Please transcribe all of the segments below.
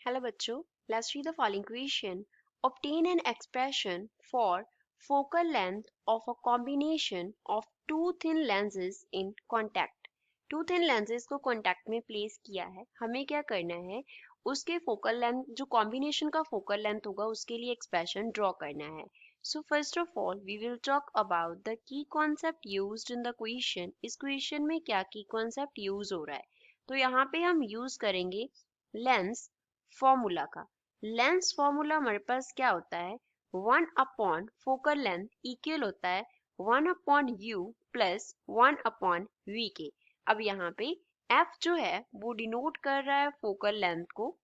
Hello बच्चों, let's read the following question. Obtain an expression for focal length of a combination of two thin lenses in contact. Two thin lenses को contact में place किया है. हमें क्या करना है? उसके focal length जो combination का focal length होगा उसके लिए expression draw करना है. So first of all, we will talk about the key concept used in the question. इस question में क्या key concept use हो रहा है? तो यहाँ पे हम use करेंगे lens फॉर्मूला का. लेंस फॉर्मूला हमारे पास क्या होता है? 1 अपॉन फोकल लेंथ इक्वल होता है 1 upon u plus 1 upon v के. अब यहाँ पे f जो है वो डिनोट कर रहा है फोकल लेंथ को.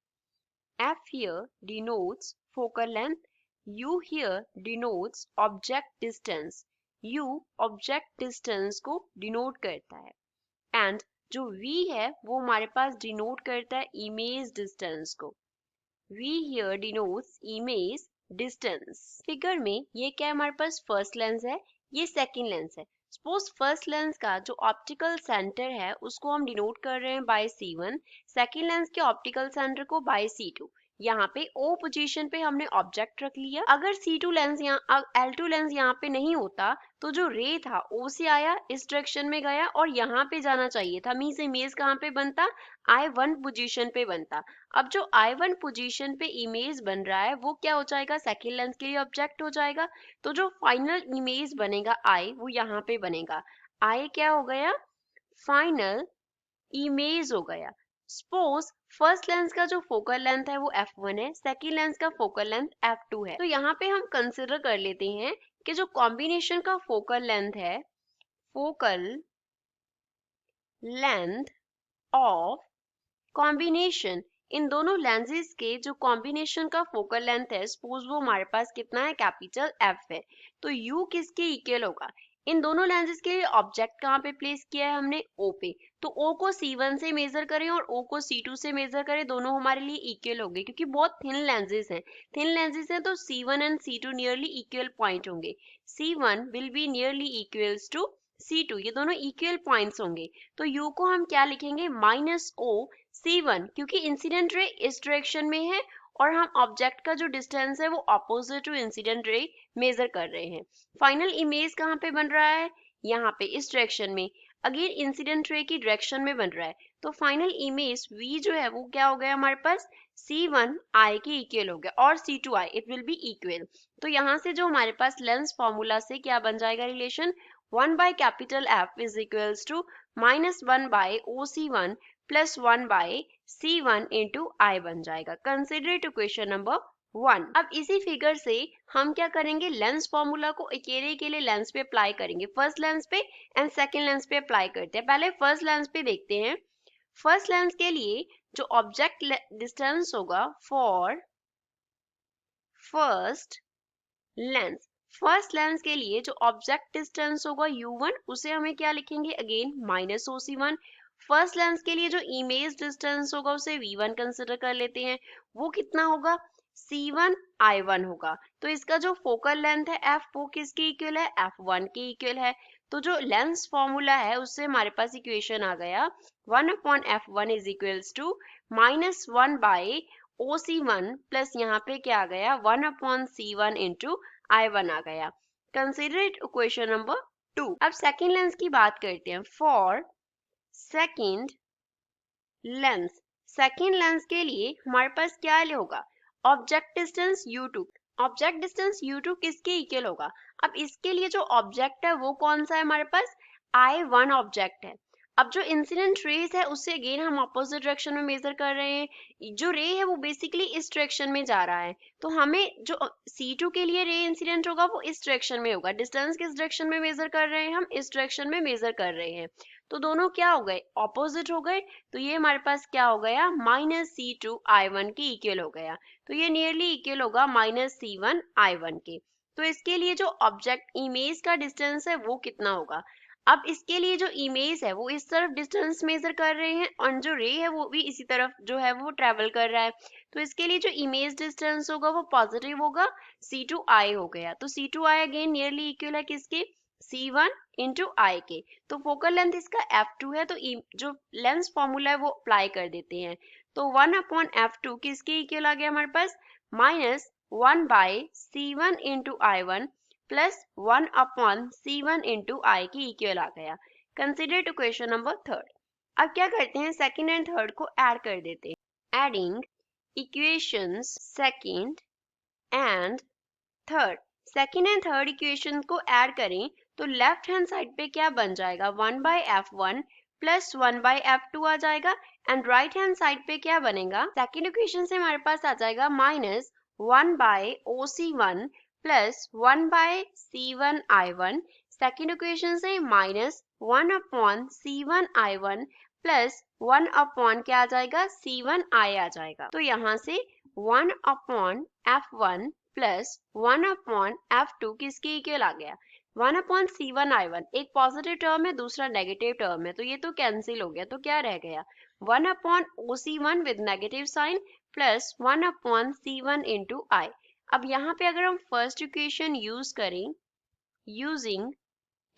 f here denotes focal length, u here denotes object distance. u object distance को डिनोट करता है एंड जो v है वो हमारे पास डिनोट करता है इमेज डिस्टेंस को. v here denotes image distance. Figure में ये क्या है? हमारे पास फर्स्ट लेंस है, ये सेकंड लेंस है. सपोज फर्स्ट लेंस का जो ऑप्टिकल सेंटर है उसको हम डिनोट कर रहे हैं बाय C1, सेकंड लेंस के ऑप्टिकल सेंटर को बाय C2. यहाँ पे O पोजीशन पे हमने ऑब्जेक्ट रख लिया. अगर C2 लेंस यहाँ L2 लेंस यहाँ पे नहीं होता तो जो रे था O से आया, इस डायरेक्शन में गया और यहाँ पे जाना चाहिए था. मींस इमेज कहाँ पे बनता? I1 पोजीशन पे बनता. अब जो I1 पोजीशन पे इमेज बन रहा है वो क्या हो जाएगा? सेकंड लेंस के लिए ऑब्जेक्ट हो जाएगा. तो जो फाइनल इमेज बनेगा I वो यहाँ पे बनेगा. I क्या हो गया? फाइनल इमेज हो गया. सपोज फर्स्ट लेंस का जो फोकल लेंथ है वो f1 है, सेकंड लेंस का फोकल लेंथ f2 है. तो यहाँ पे हम कंसिडर कर लेते हैं कि जो कॉम्बिनेशन का फोकल लेंथ है, फोकल लेंथ ऑफ कॉम्बिनेशन, इन दोनों लेंसेज के जो कॉम्बिनेशन का फोकल लेंथ है, सपोज वो हमारे पास कितना है? कैपिटल F है. तो U किसके इक्वल होगा? इन दोनों लेंसेज के लिए ऑब्जेक्ट कहाँ पे प्लेस किया है हमने? O पे. तो O को C1 से मेजर करें और O को C2 से मेजर करें, दोनों हमारे लिए इक्वल होंगे क्योंकि बहुत थिन लेंसेज हैं. थिन लेंसेज हैं तो C1 and C2 nearly equal point होंगे. C1 will be nearly equals to C2, ये दोनों इक्वल पॉइंट्स होंगे. तो U को हम क्या लिखेंगे? माइनस O C1, क्योंकि इंसिडेंट रे इस डायरेक्शन में है और हम ऑब्जेक्ट का जो डिस्टेंस है वो opposite to incident ray measure कर रहे हैं. फाइनल इमेज कहाँ पे बन रहा है? यहाँ पे इस डायरेक्शन में. अगेन इंसिडेंट रे की डायरेक्शन में बन रहा है. तो फाइनल इमेज V जो है वो क्या हो गया हमारे पास? C1 I के इक्वल हो गया और C2 I, it will be equal. तो यहाँ से जो हमारे पास लेंस फॉर्मूला से क्या बन जाएगा relation? 1 by capital F is equals to minus 1 by OC1 plus 1 by C1 into I बन जाएगा. Consider it equation number 1. अब इसी फिगर से हम क्या करेंगे? लेंस फॉर्मूला को अकेले लेंस पे अप्लाई करेंगे. फर्स्ट लेंस पे एंड सेकंड लेंस पे अप्लाई करते हैं. पहले फर्स्ट लेंस पे देखते हैं. फर्स्ट लेंस के लिए जो ऑब्जेक्ट डिस्टेंस होगा for first lens, first lens के लिए जो ऑब्जेक्ट डिस्टेंस होगा U1, उसे हमें क्या लिखेंगे? Again minus OC1. First lens के लिए जो इमेज डिस्टेंस होगा उसे V1 कंसिडर कर लेते हैं. वो कितना होगा? C1 I1 होगा. तो इसका जो फोकल लेंथ है F वो किसके इक्वल है? F1 के इक्वल है. तो जो लेंस फॉर्मूला है उससे हमारे पास इक्वेशन आ गया 1 upon F1 is equals to minus 1 by OC1 plus यहाँ पे क्या आ गया? 1 अपॉन C1 इंटू I1 आ गया. Consider it equation number 2. अब सेकंड लेंस की बात करते हैं. For second lens, second lens के लिए हमारे पास क्या होगा? Object distance U2. Object distance U2 किसके इक्वल होगा? अब इसके लिए जो ऑब्जेक्ट है वो कौन सा है हमारे पास? I1 ऑब्जेक्ट है. अब जो इंसिडेंट रेज है उससे अगेन हम अपोजिट डायरेक्शन में मेजर कर रहे हैं. जो रे है वो बेसिकली इस डायरेक्शन में जा रहा है. तो हमें जो C2 के लिए रे इंसिडेंट होगा वो इस डायरेक्शन में होगा. डिस्टेंस किस डायरेक्शन में मेजर कर रहे हैं? हम इस डायरेक्शन में मेजर कर रहे हैं. तो दोनों क्या हो गए? ऑपोजिट हो गए. तो ये हमारे पास क्या हो गया? माइनस C2 I1 के इक्वल हो गया. तो ये नियरली इक्वल होगा माइनस C1 I1 के. तो इसके लिए जो ऑब्जेक्ट इमेज का डिस्टेंस है वो कितना होगा? अब इसके लिए जो इमेज है वो इस तरफ डिस्टेंस मेजर कर रहे हैं और जो रे है वो भी इसी तरफ जो है वो ट्रेवल कर रहा है. तो इसके लिए जो इमेज डिस्टेंस होगा वो पॉजिटिव होगा. C2 I हो गया. तो C2 I again nearly equal है किसके? C1 इंटू I के. तो फोकल लेंथ इसका F2 है. तो जो लेंस फॉर्मूला है वो अप्लाई कर देते हैं. तो 1/f2 किसके इक्वल आ गया हमारे पास, minus 1/c1 into I1 plus 1/c1 into I की इक्वल आ गया। Consider to question number third. अब क्या करते हैं, सेकंड एंड थर्ड को ऐड कर देते हैं। Adding equations second and third. Second and third equation को ऐड करें तो लेफ्ट हैंड साइड पे क्या बन जाएगा, 1/f1 प्लस 1/f2 आ जाएगा। एंड राइट हैंड साइड पे क्या बनेगा, सेकंड इक्वेशन से हमारे पास आ जाएगा minus 1/OC1 plus 1/C1I1। Second equation से माइनस 1/C1I1 प्लस 1/ क्या आ जाएगा, C1I आ जाएगा। तो यहाँ से 1/f1 प्लस 1/f2 किसके इक्वल आ गया, 1/C1I1। एक पॉजिटिव टर्म है, दूसरा नेगेटिव टर्म है, तो ये तो कैंसिल हो गया। तो क्या रह गया, 1/OC1 with negative sign plus 1/C1 into I। अब यहाँ पे अगर हम फर्स्ट इक्वेशन यूज करें यूजिंग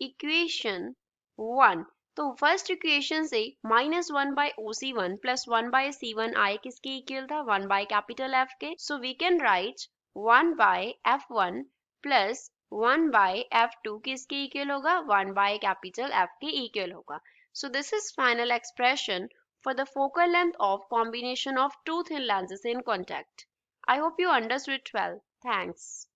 इक्वेशन 1, तो फर्स्ट इक्वेशन से माइनस 1/OC1 प्लस 1/C1I किसके इक्वल था, 1/F के। So we can write 1/F1 plus 1/F2 किसके इक्वल होगा, 1/F के इक्वल होगा। So this is final expression for the focal length of combination of two thin lenses in contact. I hope you understood it well. Thanks.